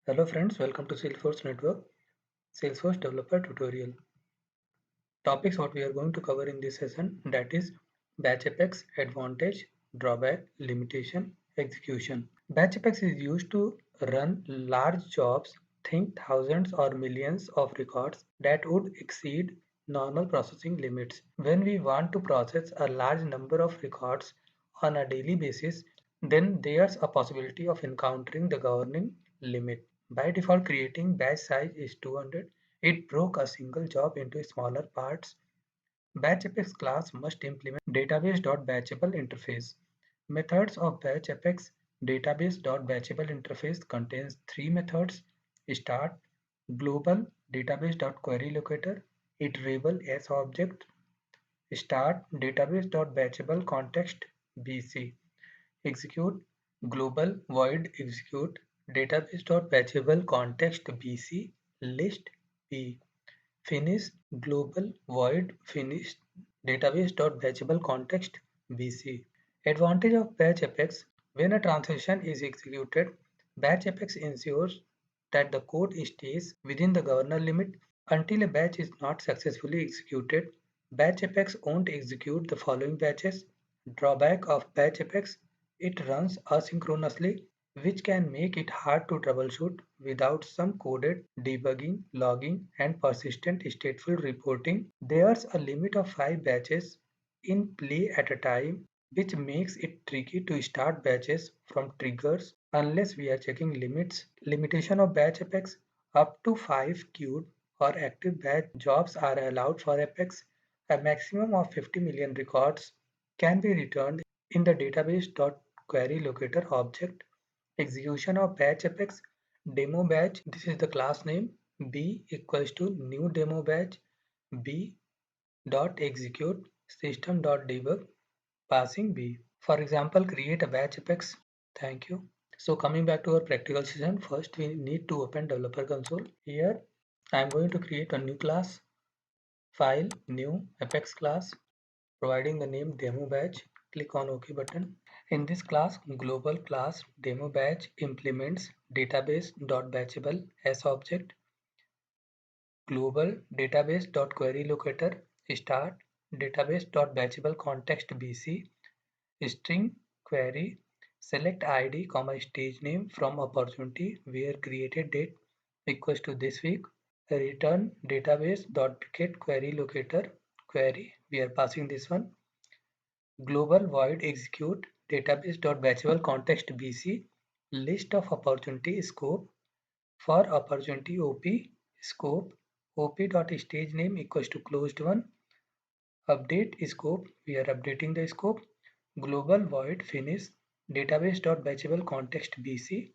Hello friends, welcome to Salesforce Network Salesforce Developer Tutorial. Topics what we are going to cover in this session, that is Batch Apex, advantage, drawback, limitation, execution. Batch Apex is used to run large jobs, think thousands or millions of records that would exceed normal processing limits. When we want to process a large number of records on a daily basis, then there's a possibility of encountering the governing limit. By default, creating batch size is 200. It broke a single job into smaller parts. Batch Apex class must implement database.batchable interface. Methods of Batch Apex database.batchable interface contains three methods: start, global database.queryLocator, iterable as object, start database.batchable context BC, execute global void execute database.batchable context BC list P, finish global void finish database.batchable context BC. Advantage of Batch Apex: when a transaction is executed, Batch Apex ensures that the code stays within the governor limit until a batch is not successfully executed. Batch Apex won't execute the following batches. Drawback of Batch Apex: it runs asynchronously, which can make it hard to troubleshoot without some coded debugging, logging, and persistent stateful reporting. There's a limit of 5 batches in play at a time, which makes it tricky to start batches from triggers unless we are checking limits. Limitation of Batch Apex: up to 5 queued or active batch jobs are allowed for Apex. A maximum of 50 million records can be returned in the database.queryLocator object. Execution of Batch Apex: demo batch, this is the class name, b equals to new demo batch, b dot execute system.debug passing b. For example, create a batch Apex. Thank you. So coming back to our practical session, first we need to open developer console. Here I am going to create a new class, file, new Apex class, providing the name demo batch. Click on OK button. In this class, global class demo batch implements database.batchable as object, global database.queryLocator, start database.batchable context BC, string query, select id comma stage name from opportunity where created date equals to this week, return database.get query locator query, we are passing this one, global void execute database.batchable context BC, list of opportunity scope, for opportunity OP scope, op.stage name equals to closed one, update scope, we are updating the scope, global void finish database.batchable context BC,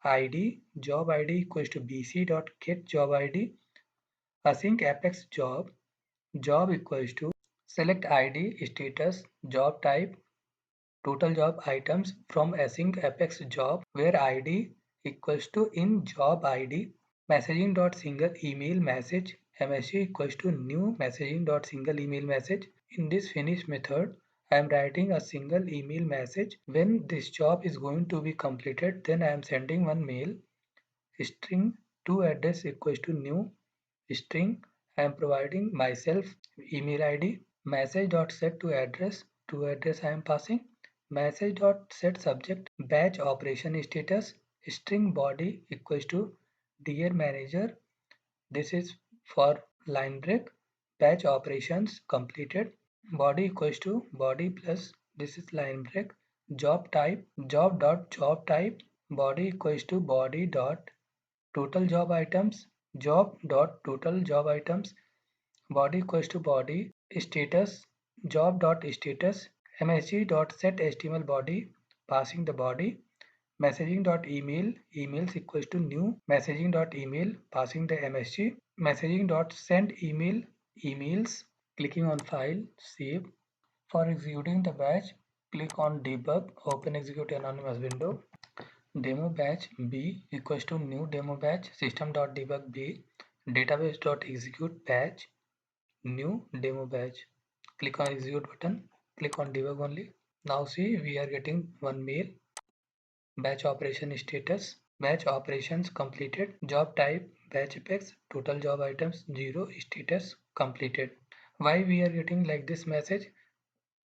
id job id equals to bc.get job id, async apex job, job equals to select id status job type total job items from async apex job where id equals to in job id, messaging dot single email message msg equals to new messaging dot single email message. In this finish method, I am writing a single email message. When this job is going to be completed, then I am sending one mail. String to address equals to new string. I am providing myself email id. Message dot set to address I am passing. Message dot set subject batch operation status, string body equals to dear manager. This is for line break. Batch operations completed. Body equals to body plus, this is line break. Job type, job dot job type, body equals to body dot total job items, job dot total job items, body equals to body, status, job dot status, msg dot set html body, passing the body, messaging dot email, emails equals to new messaging dot email, passing the msg, messaging dot send email, emails, clicking on file, save. For executing the batch, click on debug, open execute anonymous window, demo batch b equals to new demo batch system.debug b database.execute batch new demo batch. Click on execute button, click on debug only. Now see, we are getting one mail. Batch operation status, batch operations completed, job type batch apex, total job items 0, status completed. Why we are getting like this message?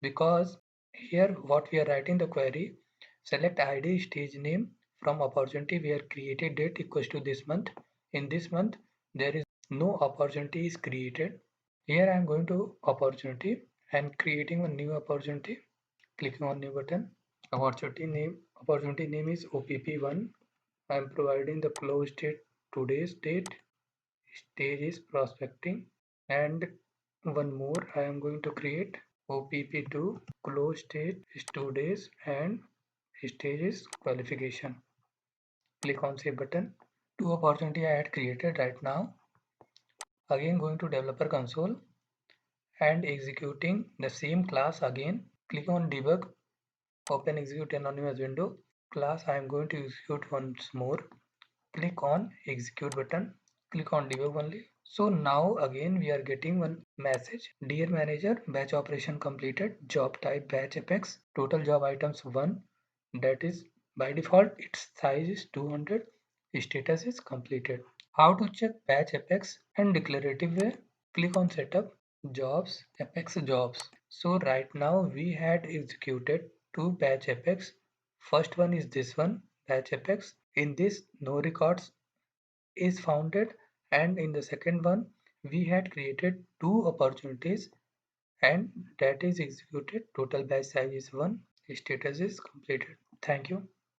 Because here what we are writing the query, select id stage name from opportunity where created date equals to this month. In this month there is no opportunity is created. Here I am going to opportunity and creating a new opportunity, clicking on new button. Opportunity name is OPP1. I am providing the close date, today's date, stage is prospecting, and one more I am going to create OPP2, close date is 2 days and stage is qualification. Click on save button. Two opportunity I had created right now. Again going to developer console and executing the same class again. Click on debug, open execute anonymous window. Class I am going to execute once more. Click on execute button, click on debug only. So now again we are getting one message, dear manager, batch operation completed, job type batch apex, total job items 1, that is by default its size is 200, status is completed. How to check batch apex and declarative way? Click on setup, jobs, apex jobs. So right now we had executed two batch apex. First one is this one, batch apex. In this no records is founded, and in the second one we had created two opportunities and that is executed. Total batch size is 1, status is completed. Thank you.